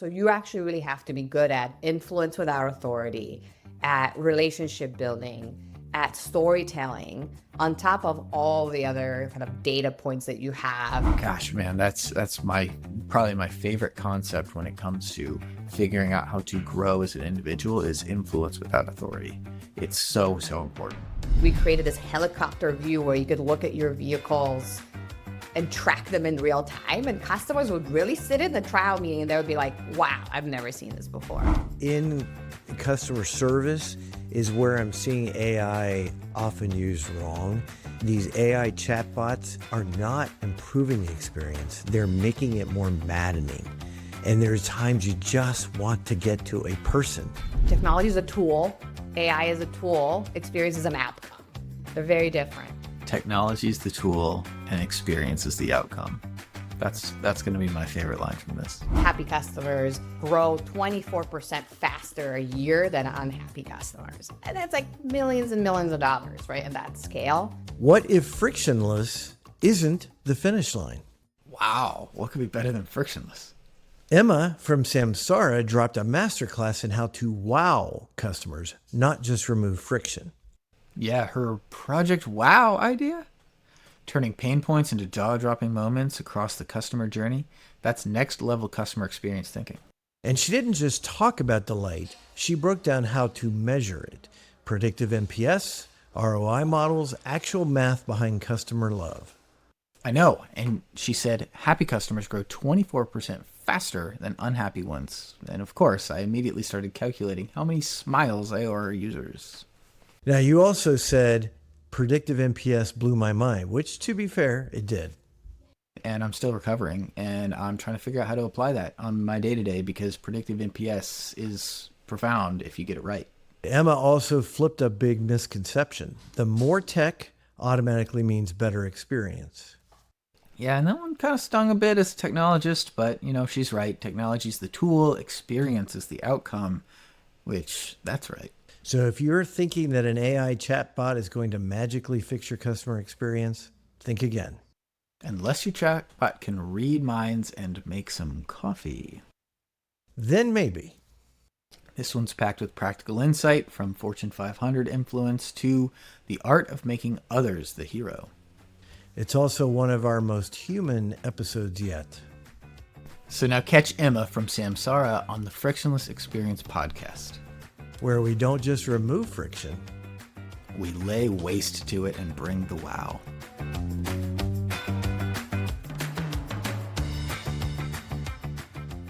So you actually really have to be good at influence without authority, at relationship building, at storytelling, on top of all the other kind of data points that you have. Gosh, man, that's probably my favorite concept when it comes to figuring out how to grow as an individual is influence without authority. It's so important. We created this helicopter view where you could look at your vehicles and track them in real time, and customers would really sit in the trial meeting and they would be like, wow, I've never seen this before. In customer service is where I'm seeing AI often used wrong. These AI chatbots are not improving the experience. They're making it more maddening. And there's times you just want to get to a person. Technology is a tool, AI is a tool, experience is an outcome. They're very different. Technology is the tool and experience is the outcome. That's going to be my favorite line from this. Happy customers grow 24% faster a year than unhappy customers. And that's like millions and millions of dollars, right, at that scale. What if frictionless isn't the finish line? Wow, what could be better than frictionless? Emma from Samsara dropped a masterclass in how to wow customers, not just remove friction. Yeah, her Project Wow idea? Turning pain points into jaw-dropping moments across the customer journey, that's next-level customer experience thinking. And she didn't just talk about delight, she broke down how to measure it. Predictive NPS, ROI models, actual math behind customer love. I know, and she said happy customers grow 24% faster than unhappy ones. And of course, I immediately started calculating how many smiles I owe our users. Now, you also said predictive NPS blew my mind, which, to be fair, it did. And I'm still recovering, and I'm trying to figure out how to apply that on my day-to-day because predictive NPS is profound if you get it right. Emma also flipped a big misconception. The more tech automatically means better experience. Yeah, and that one kind of stung a bit as a technologist, but, she's right. Technology's the tool, experience is the outcome, which, that's right. So if you're thinking that an AI chatbot is going to magically fix your customer experience, think again. Unless your chatbot can read minds and make some coffee. Then maybe. This one's packed with practical insight from Fortune 500 influence to the art of making others the hero. It's also one of our most human episodes yet. So now catch Emma from Samsara on the Frictionless Experience podcast, where we don't just remove friction, we lay waste to it and bring the wow.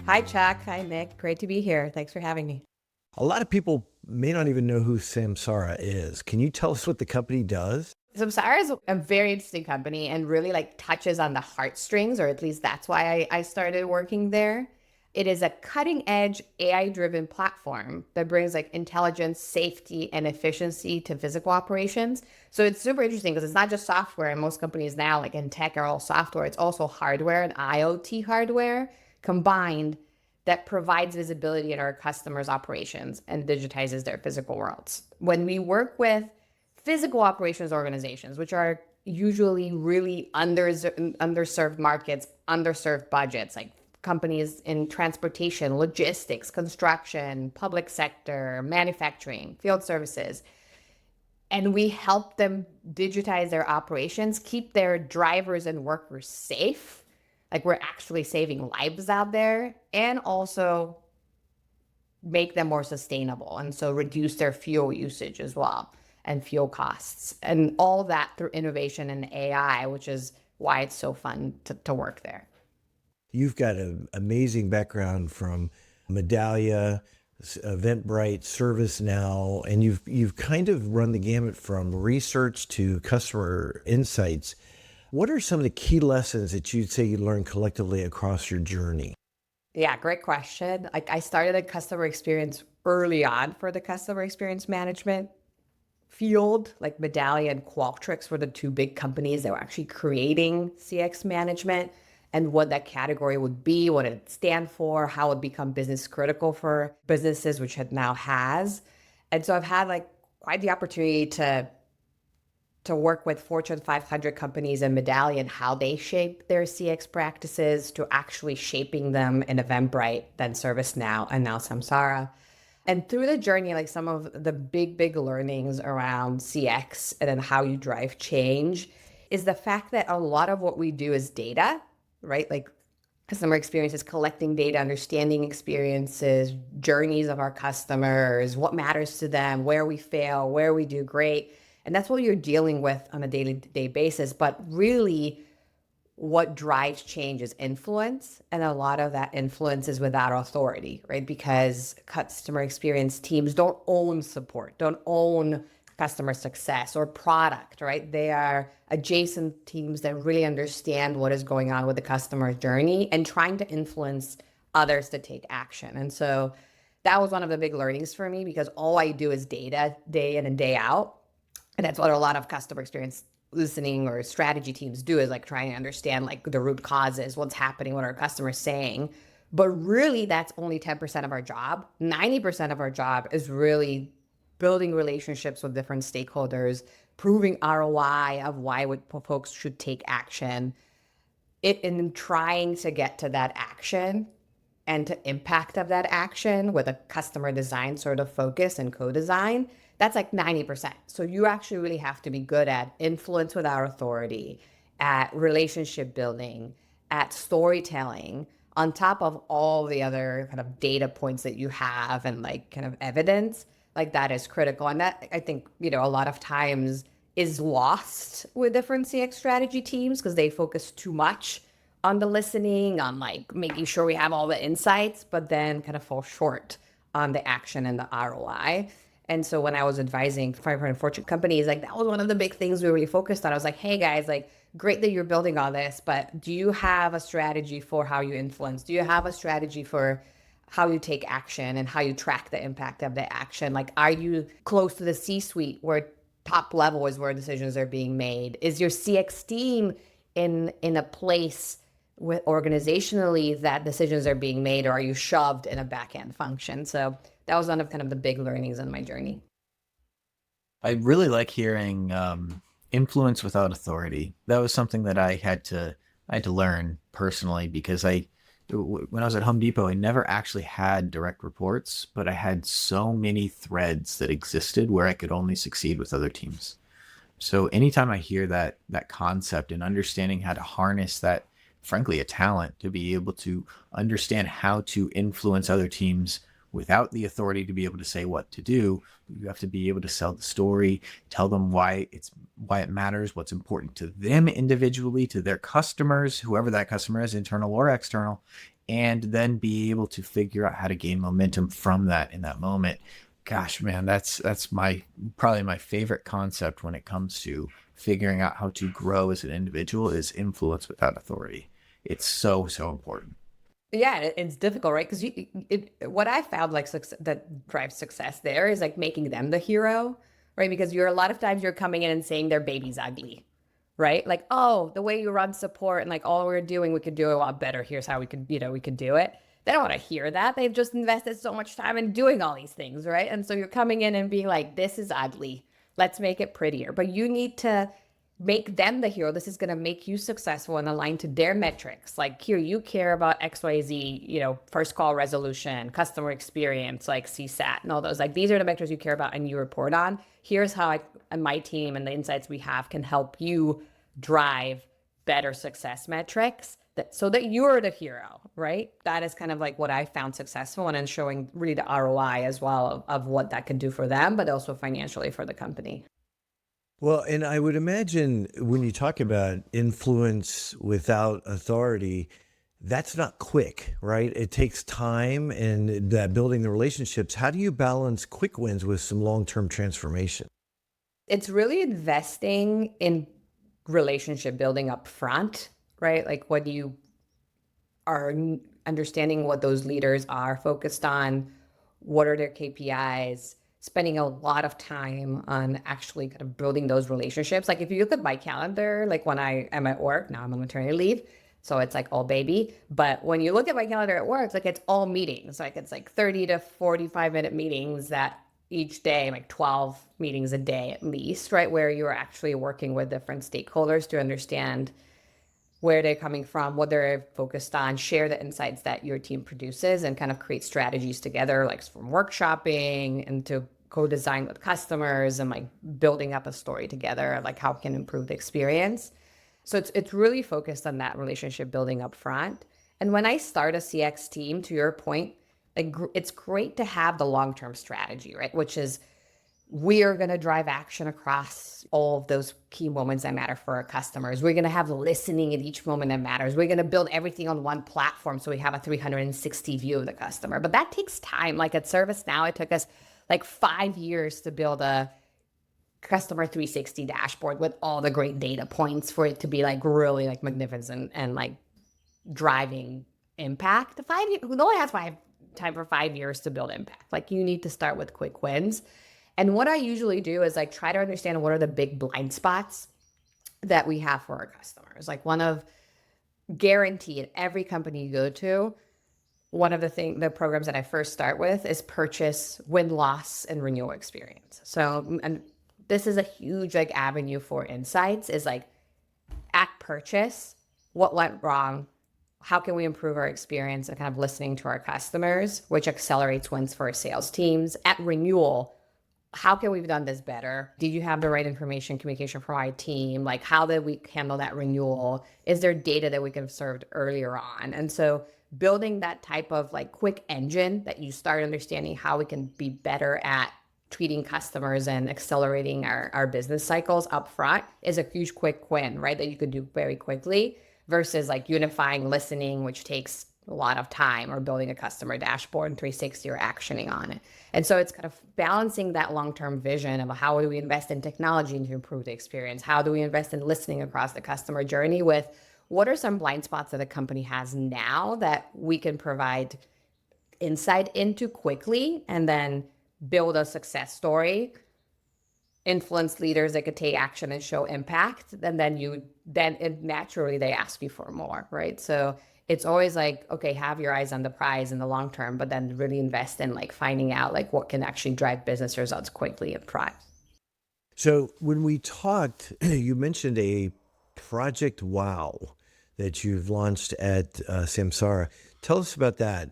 Hi, Chuck. Hi, Nick. Great to be here. Thanks for having me. A lot of people may not even know who Samsara is. Can you tell us what the company does? Samsara is a very interesting company and really touches on the heartstrings, or at least that's why I started working there. It is a cutting-edge AI-driven platform that brings intelligence, safety, and efficiency to physical operations. So it's super interesting because it's not just software, and most companies now, in tech, are all software. It's also hardware and IoT hardware combined that provides visibility in our customers' operations and digitizes their physical worlds. When we work with physical operations organizations, which are usually really underserved markets, underserved budgets, like companies in transportation, logistics, construction, public sector, manufacturing, field services. And we help them digitize their operations, keep their drivers and workers safe. We're actually saving lives out there, and also make them more sustainable. And so reduce their fuel usage as well and fuel costs, and all that through innovation and AI, which is why it's so fun to work there. You've got an amazing background from Medallia, Eventbrite, ServiceNow, and you've kind of run the gamut from research to customer insights. What are some of the key lessons that you'd say you learned collectively across your journey? Yeah, great question. I started a customer experience early on for the customer experience management field. Medallia and Qualtrics were the two big companies that were actually creating CX management, and what that category would be, what it stand for, how it would become business critical for businesses, which it now has. And so I've had quite the opportunity to to work with Fortune 500 companies and Medallia and how they shape their CX practices to actually shaping them in Eventbrite, then ServiceNow, and now Samsara. And through the journey, like some of the big learnings around CX and then how you drive change is the fact that a lot of what we do is data, right? Like customer experience is collecting data, understanding experiences, journeys of our customers, what matters to them, where we fail, where we do great. And that's what you're dealing with on a day-to-day basis. But really, what drives change is influence. And a lot of that influence is without authority, right? Because customer experience teams don't own support, don't own customer success or product, right? They are adjacent teams that really understand what is going on with the customer journey and trying to influence others to take action. And so that was one of the big learnings for me because all I do is data day in and day out. And that's what a lot of customer experience listening or strategy teams do is like trying to understand like the root causes, what's happening, what our customers saying. But really, that's only 10% of our job. 90% of our job is really building relationships with different stakeholders, proving ROI of why folks should take action, in trying to get to that action and to impact of that action with a customer design sort of focus and co-design. That's like 90%. So you actually really have to be good at influence without authority, at relationship building, at storytelling, on top of all the other kind of data points that you have and like kind of evidence. Like that is critical. And that I think, a lot of times is lost with different CX strategy teams because they focus too much on the listening, on like making sure we have all the insights, but then kind of fall short on the action and the ROI. And so when I was advising 500 Fortune companies, like that was one of the big things we really focused on. I was like, hey guys, like great that you're building all this, but do you have a strategy for how you influence? Do you have a strategy for how you take action and how you track the impact of the action? Like, are you close to the C-suite where top level is where decisions are being made? Is your CX team in a place with organizationally that decisions are being made, or are you shoved in a back end function? So that was one of kind of the big learnings in my journey. I really like hearing influence without authority. That was something that I had to learn personally because when I was at Home Depot, I never actually had direct reports, but I had so many threads that existed where I could only succeed with other teams. So anytime I hear that concept and understanding how to harness that, frankly, a talent to be able to understand how to influence other teams without the authority to be able to say what to do, you have to be able to sell the story, tell them why it matters, what's important to them individually, to their customers, whoever that customer is, internal or external, and then be able to figure out how to gain momentum from that in that moment. Gosh, man, that's probably my favorite concept when it comes to figuring out how to grow as an individual is influence without authority. It's so important. Yeah, it's difficult, right? Because what I found like that drives success there is like making them the hero, right? Because a lot of times you're coming in and saying their baby's ugly, right? Like, oh, the way you run support and like all we're doing, we could do a lot better. Here's how we could do it. They don't want to hear that. They've just invested so much time in doing all these things, right? And so you're coming in and being like, this is ugly. Let's make it prettier. But you need to make them the hero. This is going to make you successful and align to their metrics. Like here, you care about XYZ, first call resolution, customer experience, like CSAT and all those. Like these are the metrics you care about and you report on. Here's how I and my team and the insights we have can help you drive better success metrics so that you're the hero, right? That is kind of like what I found successful and then showing really the ROI as well of what that can do for them, but also financially for the company. Well, and I would imagine when you talk about influence without authority, that's not quick, right? It takes time and that building the relationships. How do you balance quick wins with some long-term transformation? It's really investing in relationship building up front, right? Like when you are understanding what those leaders are focused on, what are their KPIs, spending a lot of time on actually kind of building those relationships. Like if you look at my calendar, like when I am at work, now I'm on maternity leave, so it's like all baby. But when you look at my calendar at work, it's like it's all meetings. Like it's like 30 to 45 minute meetings that each day, like 12 meetings a day at least, right? Where you're actually working with different stakeholders to understand where they're coming from, what they're focused on, share the insights that your team produces, and kind of create strategies together, like from workshopping and to co-design with customers and like building up a story together, like how it can improve the experience. So it's really focused on that relationship building up front. And when I start a CX team, to your point, like it's great to have the long-term strategy, right? Which is we are going to drive action across all of those key moments that matter for our customers. We're going to have listening at each moment that matters. We're going to build everything on one platform so we have a 360 view of the customer. But that takes time. Like at ServiceNow, it took us like 5 years to build a customer 360 dashboard with all the great data points for it to be like really like magnificent and like driving impact. No one has time for 5 years to build impact. Like you need to start with quick wins. And what I usually do is like try to understand what are the big blind spots that we have for our customers. Like one of guaranteed every company you go to, one of the programs that I first start with is purchase, win, loss, and renewal experience. So, and this is a huge like avenue for insights is like at purchase, what went wrong? How can we improve our experience and kind of listening to our customers, which accelerates wins for our sales teams. At renewal, how can we have done this better? Did you have the right information, communication from our team? Like how did we handle that renewal? Is there data that we could have served earlier on? And so building that type of like quick engine that you start understanding how we can be better at treating customers and accelerating our business cycles up front is a huge quick win, right? That you could do very quickly versus like unifying listening, which takes a lot of time, or building a customer dashboard in 360 or actioning on it. And so it's kind of balancing that long-term vision of how do we invest in technology to improve the experience? How do we invest in listening across the customer journey with what are some blind spots that a company has now that we can provide insight into quickly and then build a success story, influence leaders that could take action and show impact. And then naturally they ask you for more, right? So it's always like, okay, have your eyes on the prize in the long term, but then really invest in like finding out like what can actually drive business results quickly and thrive. So when we talked, you mentioned a Project Wow that you've launched at Samsara. Tell us about that.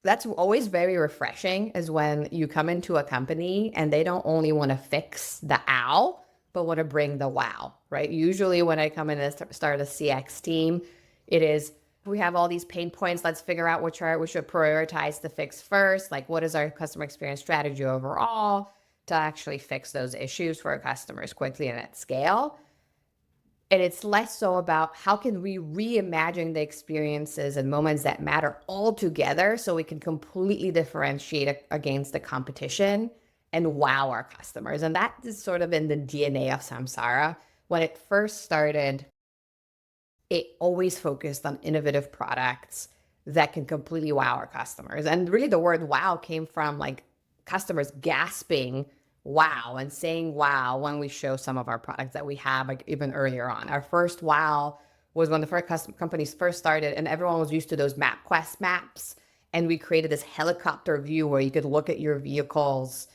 That's always very refreshing is when you come into a company and they don't only want to fix the ow, but want to bring the wow, right? Usually when I come in and start a CX team, it is, we have all these pain points. Let's figure out which we should prioritize to fix first. Like what is our customer experience strategy overall to actually fix those issues for our customers quickly and at scale. And it's less so about how can we reimagine the experiences and moments that matter all together so we can completely differentiate against the competition and wow our customers. And that is sort of in the DNA of Samsara. When it first started, it always focused on innovative products that can completely wow our customers. And really the word wow came from like customers gasping wow and saying wow when we show some of our products that we have like even earlier on. Our first wow was when the first companies first started and everyone was used to those MapQuest maps. And we created this helicopter view where you could look at your vehicles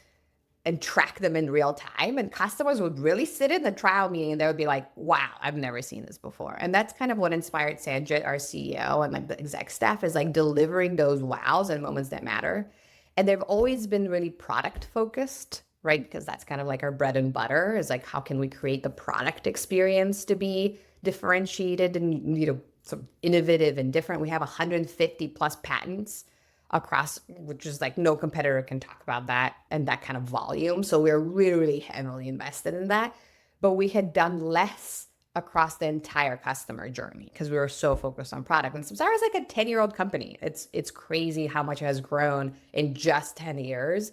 and track them in real time. And customers would really sit in the trial meeting and they would be like, wow, I've never seen this before. And that's kind of what inspired Sanjit, our CEO, and like the exec staff is like delivering those wows and moments that matter. And they've always been really product focused, right? Because that's kind of like our bread and butter is like, how can we create the product experience to be differentiated and, you know, some innovative and different. We have 150 plus patents across, which is like no competitor can talk about that and that kind of volume. So we're really heavily invested in that. But we had done less across the entire customer journey because we were so focused on product. And Samsara is like a 10-year-old company. It's crazy how much it has grown in just 10 years.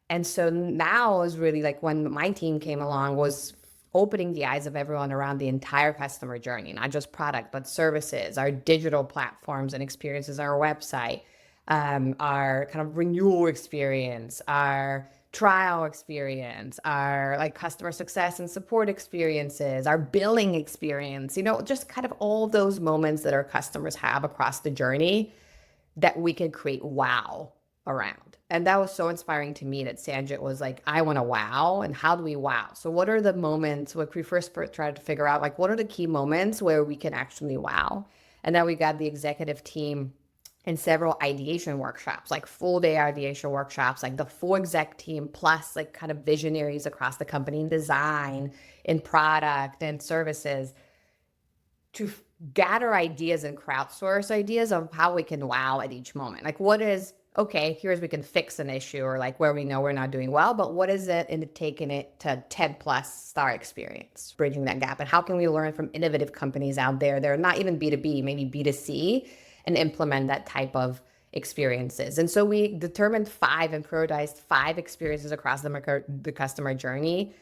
And so now is really like when my team came along was opening the eyes of everyone around the entire customer journey, not just product, but services, our digital platforms and experiences, our website, our kind of renewal experience, our trial experience, our like customer success and support experiences, our billing experience, you know, just kind of all those moments that our customers have across the journey that we can create wow around. And that was so inspiring to me that Sanjit was like, I want to wow. And how do we wow? So what are the moments, when we first tried to figure out, like, what are the key moments where we can actually wow? And then we got the executive team in several ideation workshops, like full day ideation workshops, like the full exec team, plus like kind of visionaries across the company in design, in product and services, to gather ideas and crowdsource ideas of how we can wow at each moment. Like, what is, okay, here's we can fix an issue, or like where we know we're not doing well, but what is it in taking it to 10 plus star experience, bridging that gap? And how can we learn from innovative companies out there? They're not even B2B, maybe B2C, and implement that type of experiences. And so we determined 5 and prioritized 5 experiences across the customer journey,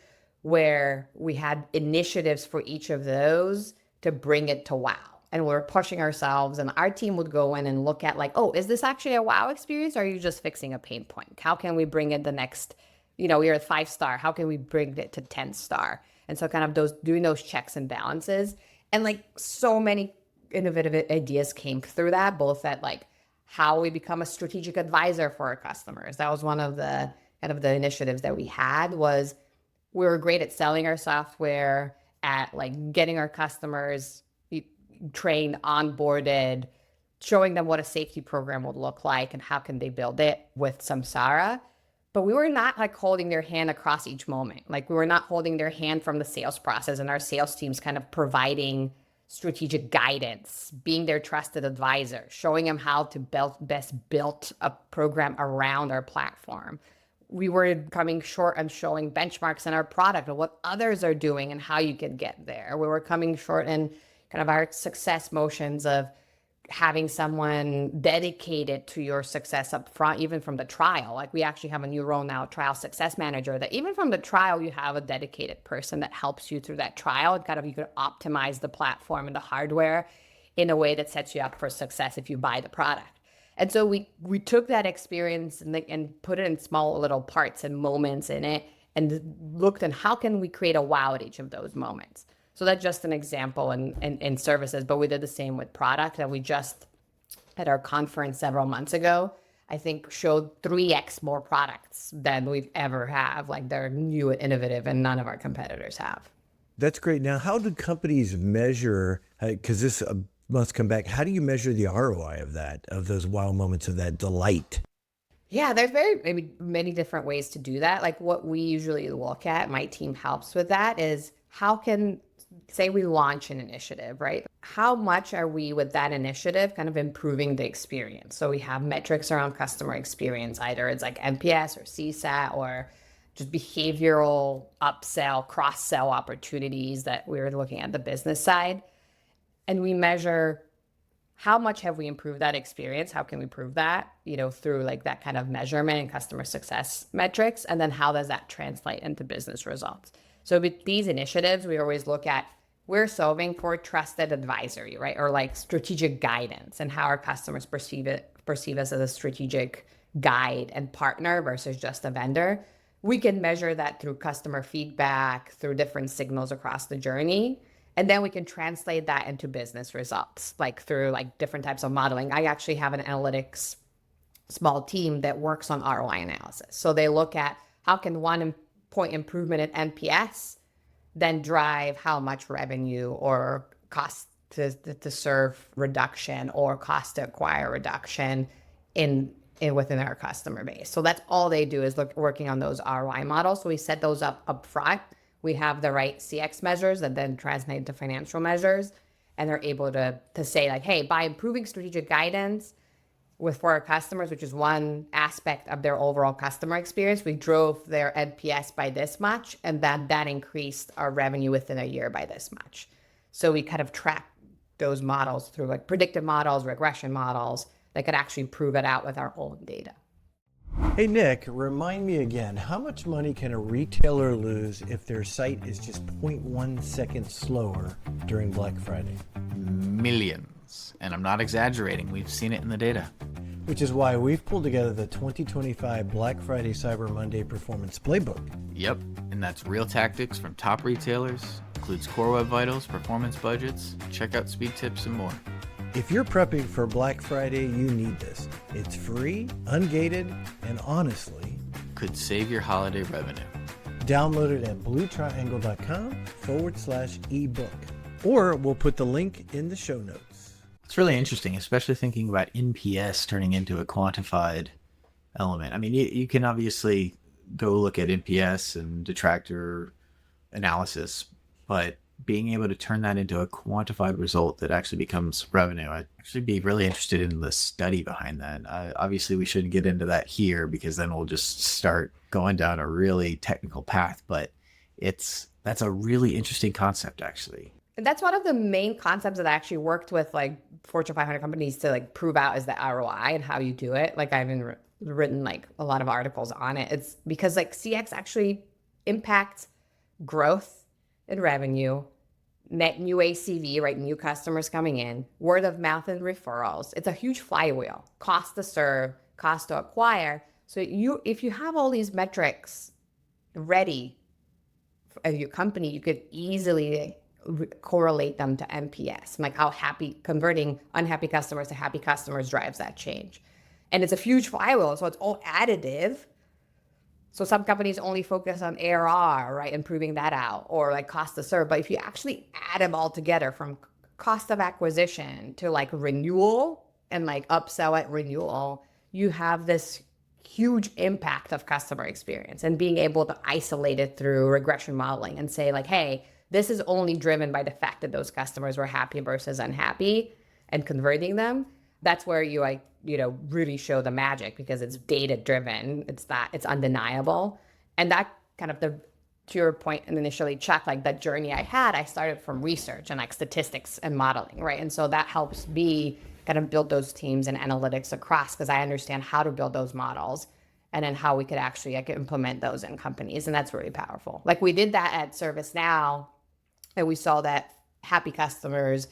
where we had initiatives for each of those to bring it to wow. And we're pushing ourselves, and our team would go in and look at like, oh, is this actually a wow experience? Or are you just fixing a pain point? How can we bring it the next, we're at 5-star. How can we bring it to 10-star? And so kind of doing those checks and balances. And like so many innovative ideas came through that, both at like how we become a strategic advisor for our customers. That was one of the kind of the initiatives that we had. Was we were great at selling our software, at like getting our customers trained, onboarded, showing them what a safety program would look like and how can they build it with Samsara. But we were not like holding their hand across each moment. Like we were not holding their hand from the sales process, and our sales teams kind of providing strategic guidance, being their trusted advisor, showing them how to best build a program around our platform. We were coming short on showing benchmarks in our product of what others are doing and how you can get there. We were coming short in kind of our success motions of having someone dedicated to your success up front, even from the trial. Like we actually have a new role now, trial success manager, that even from the trial, you have a dedicated person that helps you through that trial, and kind of you could optimize the platform and the hardware in a way that sets you up for success if you buy the product. And so we took that experience and put it in small little parts and moments in it, and looked at how can we create a wow at each of those moments. So that's just an example in services, but we did the same with product. And we just, at our conference several months ago, I think showed 3x more products than we've ever have. Like they're new and innovative, and none of our competitors have. That's great. Now, how do companies measure, because this must come back, how do you measure the ROI of that, of those wow moments, of that delight? Yeah, there's many different ways to do that. Like what we usually look at, my team helps with that, is how can, say we launch an initiative, right? How much are we with that initiative kind of improving the experience? So we have metrics around customer experience, either it's like NPS or CSAT, or just behavioral upsell, cross-sell opportunities that we're looking at the business side. And we measure how much have we improved that experience? How can we prove that, through like that kind of measurement and customer success metrics? And then how does that translate into business results? So with these initiatives, we always look at, we're solving for trusted advisory, right? Or like strategic guidance, and how our customers perceive us as a strategic guide and partner versus just a vendor. We can measure that through customer feedback, through different signals across the journey. And then we can translate that into business results, like through like different types of modeling. I actually have an analytics small team that works on ROI analysis. So they look at how can 1 point improvement in NPS then drive how much revenue or cost to serve reduction or cost to acquire reduction in within our customer base. So that's all they do, is working on those ROI models. So we set those up front. We have the right CX measures that then translate to financial measures, and they're able to say like, hey, by improving strategic guidance for our customers, which is one aspect of their overall customer experience, we drove their NPS by this much, and that increased our revenue within a year by this much. So we kind of track those models through like predictive models, regression models that could actually prove it out with our own data. Hey, Nick, remind me again, how much money can a retailer lose if their site is just 0.1 seconds slower during Black Friday? Millions. And I'm not exaggerating. We've seen it in the data. Which is why we've pulled together the 2025 Black Friday Cyber Monday Performance Playbook. Yep, and that's real tactics from top retailers, includes core web vitals, performance budgets, checkout speed tips, and more. If you're prepping for Black Friday, you need this. It's free, ungated, and honestly, Could save your holiday revenue. download it at bluetriangle.com/ebook. Or we'll put the link in the show notes. It's really interesting, especially thinking about NPS turning into a quantified element. I mean, you can obviously go look at NPS and detractor analysis, but being able to turn that into a quantified result that actually becomes revenue, I'd actually be really interested in the study behind that. Obviously, we shouldn't get into that here because then we'll just start going down a really technical path, but that's a really interesting concept, actually. And that's one of the main concepts that I actually worked with like Fortune 500 companies to like prove out is the ROI and how you do it. Like I've even written like a lot of articles on it. It's because like CX actually impacts growth and revenue, net new ACV, right? New customers coming in, word of mouth and referrals. It's a huge flywheel, cost to serve, cost to acquire. So if you have all these metrics ready for your company, you could easily correlate them to NPS, like how happy converting unhappy customers to happy customers drives that change. And it's a huge flywheel, so it's all additive. So some companies only focus on ARR, right, improving that out, or like cost to serve. But if you actually add them all together from cost of acquisition to like renewal and like upsell at renewal, you have this huge impact of customer experience and being able to isolate it through regression modeling and say like, hey, this is only driven by the fact that those customers were happy versus unhappy and converting them. That's where you like, really show the magic because it's data driven. It's undeniable. And that kind of to your point and initially, Chuck, like that journey I had, I started from research and like statistics and modeling, right? And so that helps me kind of build those teams and analytics across because I understand how to build those models and then how we could actually like implement those in companies. And that's really powerful. Like we did that at ServiceNow and we saw that happy customers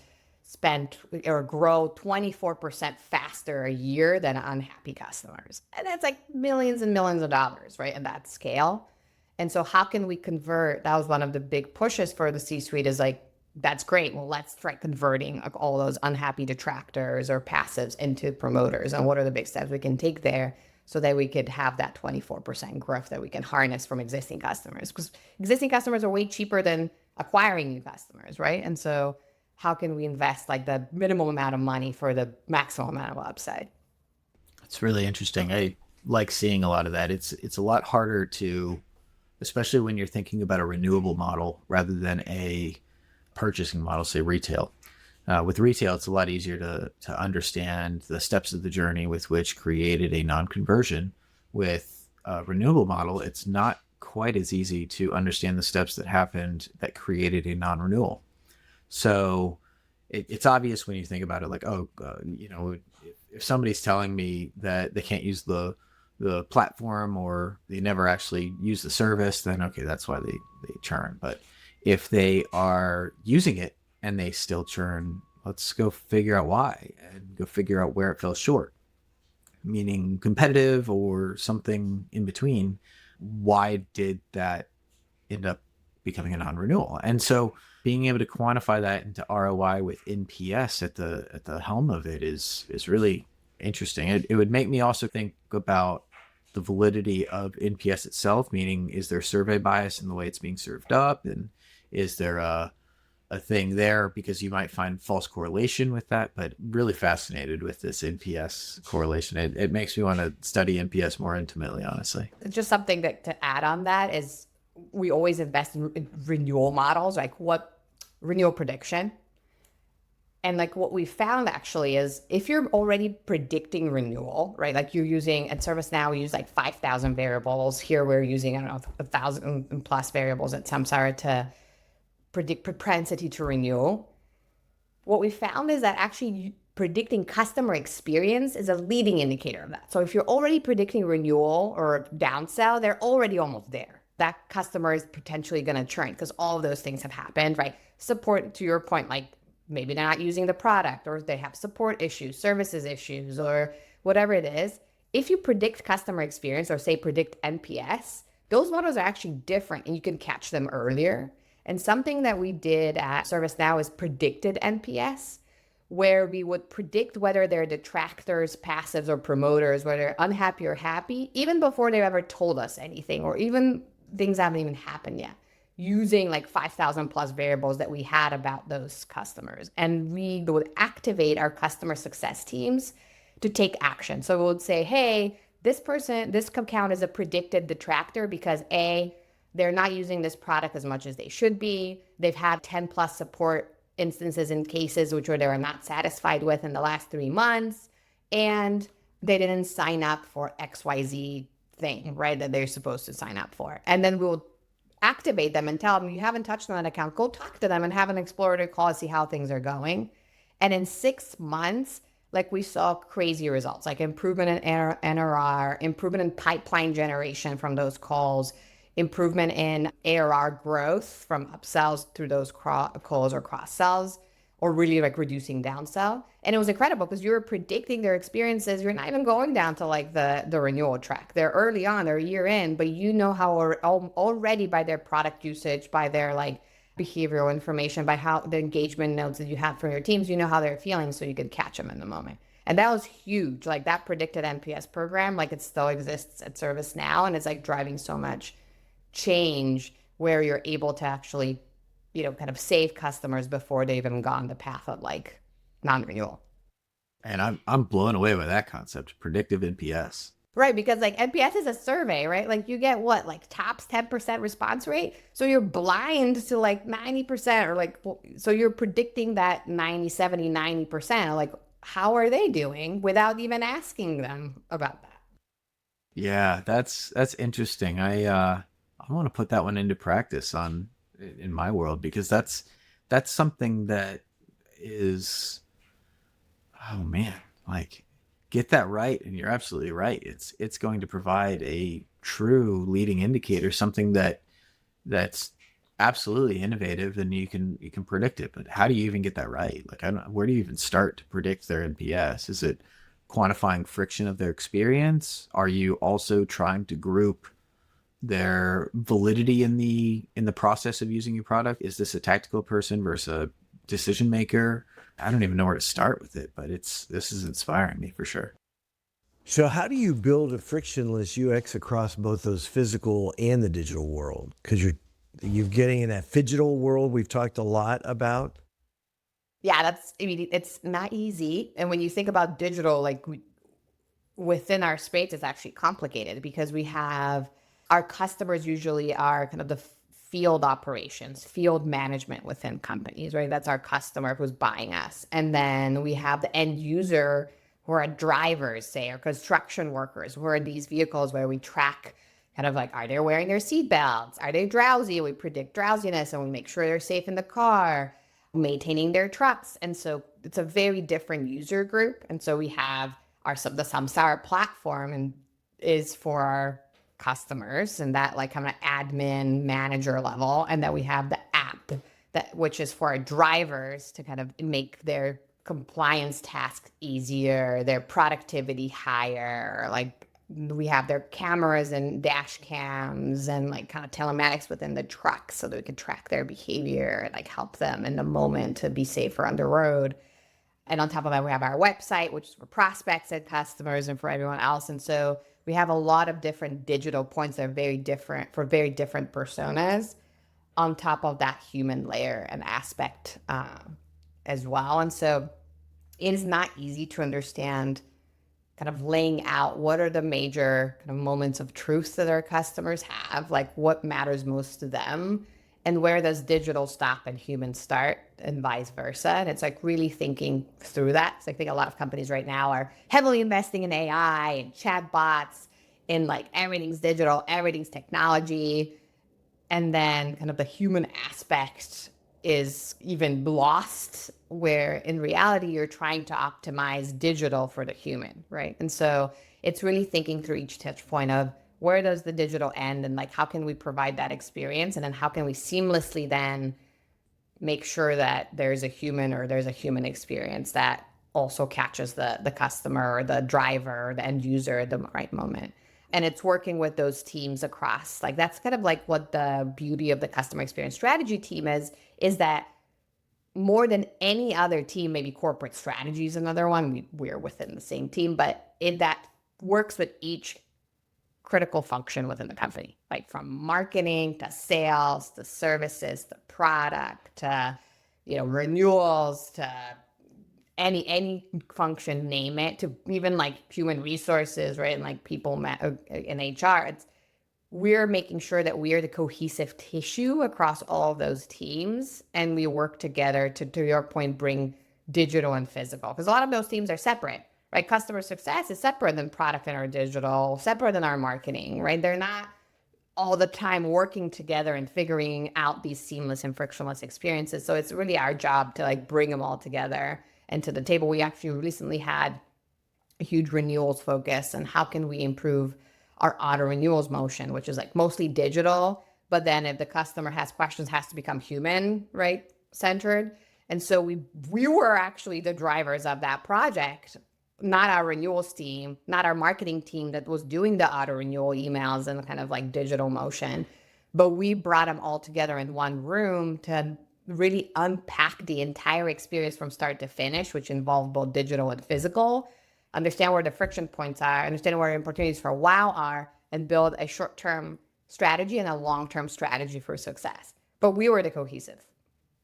spend or grow 24% faster a year than unhappy customers. And that's like millions and millions of dollars, right? And that scale. And so how can we convert? That was one of the big pushes for the C-suite is like, that's great. Well, let's try converting like all those unhappy detractors or passives into promoters. And what are the big steps we can take there so that we could have that 24% growth that we can harness from existing customers? Because existing customers are way cheaper than acquiring new customers, right? And so how can we invest like the minimum amount of money for the maximum amount of upside? It's really interesting. I like seeing a lot of that. It's a lot harder to, especially when you're thinking about a renewable model rather than a purchasing model, say retail. With retail, it's a lot easier to understand the steps of the journey with which created a non-conversion. With a renewable model, it's not quite as easy to understand the steps that happened that created a non-renewal. So it's obvious when you think about it, like, if somebody's telling me that they can't use the platform or they never actually use the service, then okay, that's why they churn. But if they are using it and they still churn, let's go figure out why and go figure out where it fell short, meaning competitive or something in between. Why did that end up becoming a non-renewal? And so being able to quantify that into ROI with NPS at the helm of it is really interesting. It would make me also think about the validity of NPS itself, meaning is there survey bias in the way it's being served up? And is there a thing there? Because you might find false correlation with that, but really fascinated with this NPS correlation. It makes me want to study NPS more intimately, honestly. Just something that to add on that is we always invest in renewal models, like what renewal prediction. And like what we found actually is if you're already predicting renewal, right? Like you're using at ServiceNow, we use like 5,000 variables. Here we're using, 1,000 plus variables at Samsara to predict propensity to renew. What we found is that actually predicting customer experience is a leading indicator of that. So if you're already predicting renewal or downsell, they're already almost there. That customer is potentially going to churn because all of those things have happened, right? Support, to your point, like maybe they're not using the product or they have support issues, services issues, or whatever it is. If you predict customer experience or say predict NPS, those models are actually different and you can catch them earlier. And something that we did at ServiceNow is predicted NPS, where we would predict whether they're detractors, passives, or promoters, whether they're unhappy or happy, even before they've ever told us anything, or even things haven't even happened yet, using like 5,000 plus variables that we had about those customers. And we would activate our customer success teams to take action. So we would say, hey, this account is a predicted detractor because A, they're not using this product as much as they should be. They've had 10 plus support instances and cases which they were not satisfied with in the last 3 months. And they didn't sign up for XYZ thing, right, that they're supposed to sign up for. And then we'll activate them and tell them, you haven't touched on that account, go talk to them and have an exploratory call to see how things are going. And in 6 months, like we saw crazy results, like improvement in NRR, improvement in pipeline generation from those calls, improvement in ARR growth from upsells through those calls or cross sells, or really like reducing downsell. And it was incredible because you were predicting their experiences. You're not even going down to like the renewal track. They're early on, they're a year in, but you know how already by their product usage, by their like behavioral information, by how the engagement notes that you have from your teams, you know how they're feeling so you could catch them in the moment. And that was huge. Like that predicted NPS program, like it still exists at ServiceNow, and it's like driving so much change where you're able to actually, kind of save customers before they've even gone the path of like non-renewal. And I'm blown away by that concept, predictive NPS. Right, because like NPS is a survey, right? Like you get what, like tops 10% response rate. So you're blind to like 90%, or like, so you're predicting that 90, 70, 90%. Like, how are they doing without even asking them about that? Yeah, that's interesting. I want to put that one into practice in my world, because that's something that is, oh man, like get that right, and you're absolutely right. It's going to provide a true leading indicator, something that's absolutely innovative, and you can predict it. But how do you even get that right? Like, where do you even start to predict their NPS? Is it quantifying friction of their experience? Are you also trying to group their validity in the process of using your product? Is this a tactical person versus a decision maker? I don't even know where to start with it, but this is inspiring me for sure. So how do you build a frictionless UX across both those physical and the digital world? Because you're getting in that phygital world we've talked a lot about. Yeah, it's not easy. And when you think about digital, like within our space, it's actually complicated because we have our customers usually are kind of the field operations, field management within companies, right? That's our customer who's buying us. And then we have the end user who are drivers, say, or construction workers who are in these vehicles where we track kind of like, are they wearing their seatbelts? Are they drowsy? We predict drowsiness and we make sure they're safe in the car, maintaining their trucks. And so it's a very different user group. And so we have the Samsara platform and is for our customers and that like kind of admin manager level. And then we have the app which is for our drivers to kind of make their compliance tasks easier, their productivity higher. Like we have their cameras and dash cams and like kind of telematics within the truck so that we can track their behavior and like help them in the moment to be safer on the road. And on top of that, we have our website, which is for prospects and customers and for everyone else. And so we have a lot of different digital points that are very different for very different personas on top of that human layer and aspect as well. And so it is not easy to understand kind of laying out what are the major kind of moments of truth that our customers have, like what matters most to them, and where does digital stop and humans start, and vice versa. And it's like really thinking through that. So I think a lot of companies right now are heavily investing in AI and chatbots, in like everything's digital, everything's technology. And then kind of the human aspect is even lost, where in reality, you're trying to optimize digital for the human, right? And so it's really thinking through each touch point of where does the digital end and like how can we provide that experience, and then how can we seamlessly then make sure that there's a human experience that also catches the customer or the driver or the end user at the right moment. And it's working with those teams across, like that's kind of like what the beauty of the customer experience strategy team is that more than any other team, maybe corporate strategy is another one. We're within the same team, but that works with each critical function within the company, like from marketing to sales to services to product to renewals to any function, name it, to even like human resources, right? And like people in HR. We're making sure that we are the cohesive tissue across all of those teams, and we work together to your point, bring digital and physical, because a lot of those teams are separate, right? Customer success is separate than product and our digital, separate than our marketing, right? They're not all the time working together and figuring out these seamless and frictionless experiences. So it's really our job to like bring them all together and to the table. We actually recently had a huge renewals focus, and how can we improve our auto renewals motion, which is like mostly digital, but then if the customer has questions, has to become human, right, centered. And so we were actually the drivers of that project, not our renewals team, not our marketing team that was doing the auto renewal emails and kind of like digital motion, but we brought them all together in one room to really unpack the entire experience from start to finish, which involved both digital and physical, understand where the friction points are, understand where the opportunities for wow are, and build a short-term strategy and a long-term strategy for success. But we were the cohesive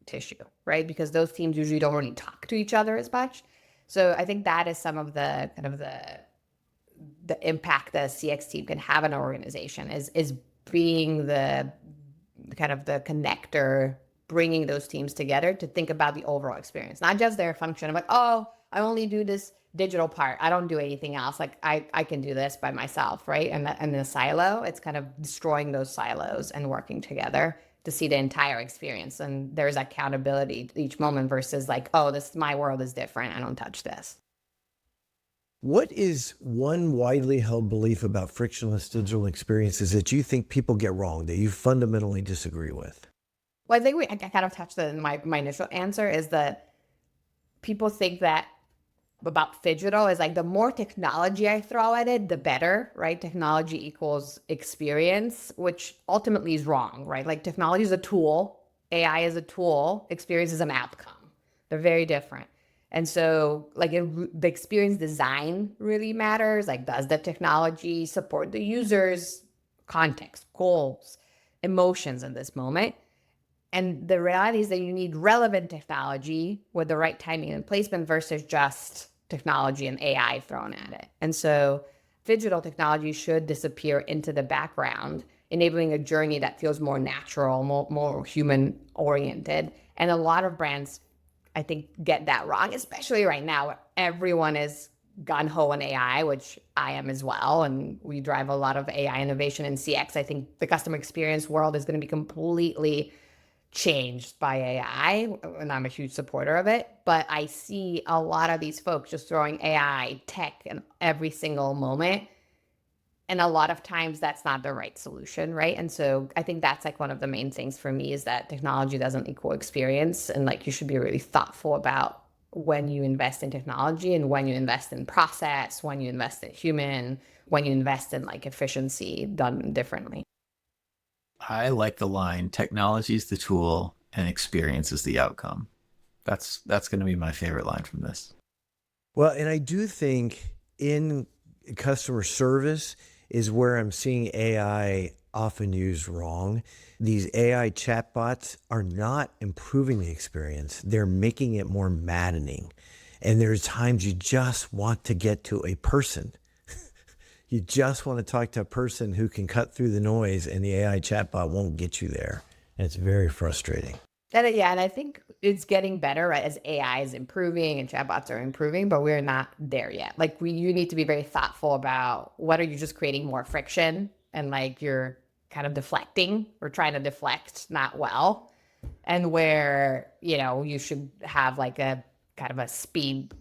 tissue, right? Because those teams usually don't really talk to each other as much. So I think that is some of the kind of the impact that a CX team can have in an organization is being the kind of the connector, bringing those teams together to think about the overall experience, not just their function of like, oh, I only do this digital part, I don't do anything else. Like I can do this by myself, right? And in the silo, it's kind of destroying those silos and working together to see the entire experience. And there's accountability each moment versus like, oh, my world is different, I don't touch this. What is one widely held belief about frictionless digital experiences that you think people get wrong, that you fundamentally disagree with? Well, I think I kind of touched on my initial answer is that people think that about phygital is like the more technology I throw at it, the better, right? Technology equals experience, which ultimately is wrong, right? Like technology is a tool, AI is a tool, experience is an outcome. They're very different. And so like the experience design really matters. Like, does the technology support the user's context, goals, emotions in this moment? And the reality is that you need relevant technology with the right timing and placement versus just technology and AI thrown at it. And so digital technology should disappear into the background, enabling a journey that feels more natural, more human oriented. And a lot of brands, I think, get that wrong, especially right now where everyone is gung-ho on AI, which I am as well. And we drive a lot of AI innovation in CX. I think the customer experience world is going to be completely changed by AI, and I'm a huge supporter of it. But I see a lot of these folks just throwing AI, tech in every single moment. And a lot of times that's not the right solution, right? And so I think that's like one of the main things for me is that technology doesn't equal experience. And like you should be really thoughtful about when you invest in technology and when you invest in process, when you invest in human, when you invest in like efficiency done differently. I like the line, technology is the tool and experience is the outcome. That's going to be my favorite line from this. Well, and I do think in customer service is where I'm seeing AI often used wrong. These AI chatbots are not improving the experience. They're making it more maddening. And there's times you just want to get to a person. You just want to talk to a person who can cut through the noise, and the AI chatbot won't get you there. And it's very frustrating. And I think it's getting better, right, as AI is improving and chatbots are improving, but we're not there yet. Like you need to be very thoughtful about what are you just creating more friction and like you're kind of deflecting or trying to deflect not well, and where, you should have like a kind of a speed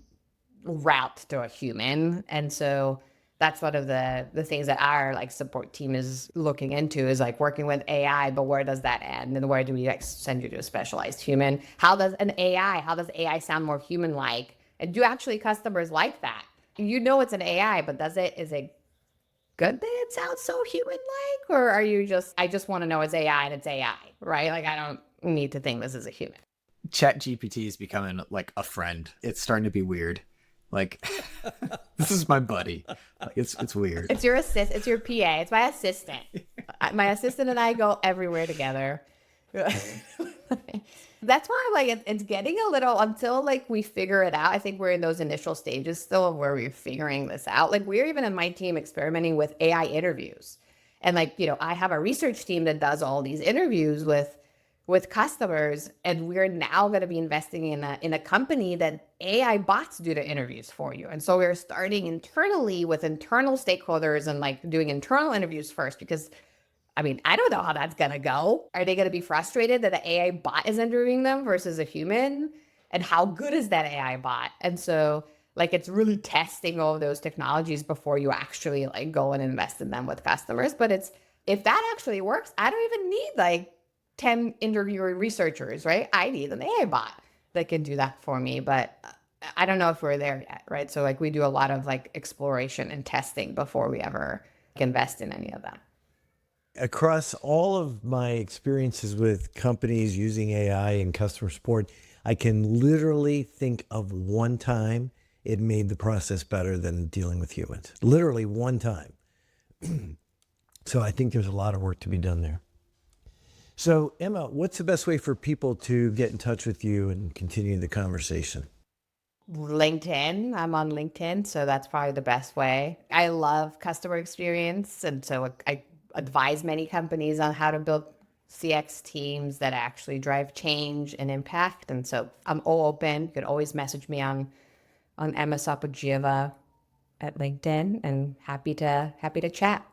route to a human. And so that's one of the things that our like support team is looking into is like working with AI, but where does that end? And where do we like send you to a specialized human? How does AI sound more human-like? And do actually customers like that? It's an AI, but is it good that it sounds so human-like? Or are you I just want to know it's AI and it's AI, right? Like I don't need to think this is a human. Chat GPT is becoming like a friend. It's starting to be weird. Like, this is my buddy. Like, it's weird. It's your It's your PA. It's my assistant. My assistant and I go everywhere together. That's why I'm like, it's getting a little, until like we figure it out. I think we're in those initial stages still of where we're figuring this out. Like, we're even in my team experimenting with AI interviews. And like, I have a research team that does all these interviews with customers, and we're now going to be investing in a company that AI bots do the interviews for you. And so we're starting internally with internal stakeholders and like doing internal interviews first, because I mean, I don't know how that's going to go. Are they going to be frustrated that the AI bot is interviewing them versus a human? And how good is that AI bot? And so like, it's really testing all of those technologies before you actually like go and invest in them with customers. But if that actually works, I don't even need like 10 interviewing researchers, right? I need an AI bot that can do that for me, but I don't know if we're there yet, right? So like, we do a lot of like exploration and testing before we ever invest in any of them. Across all of my experiences with companies using AI and customer support, I can literally think of one time it made the process better than dealing with humans. Literally one time. So I think there's a lot of work to be done there. So Emma, what's the best way for people to get in touch with you and continue the conversation? LinkedIn. I'm on LinkedIn, so that's probably the best way. I love customer experience, and so I advise many companies on how to build CX teams that actually drive change and impact. And so I'm all open. You could always message me on Emma Sopadjieva at LinkedIn, and happy to chat.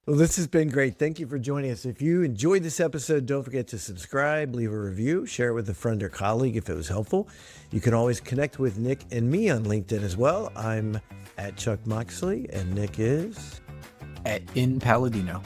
Well, this has been great. Thank you for joining us. If you enjoyed this episode, don't forget to subscribe, leave a review, share it with a friend or colleague if it was helpful. You can always connect with Nick and me on LinkedIn as well. I'm at Chuck Moxley, and Nick is In Paladino.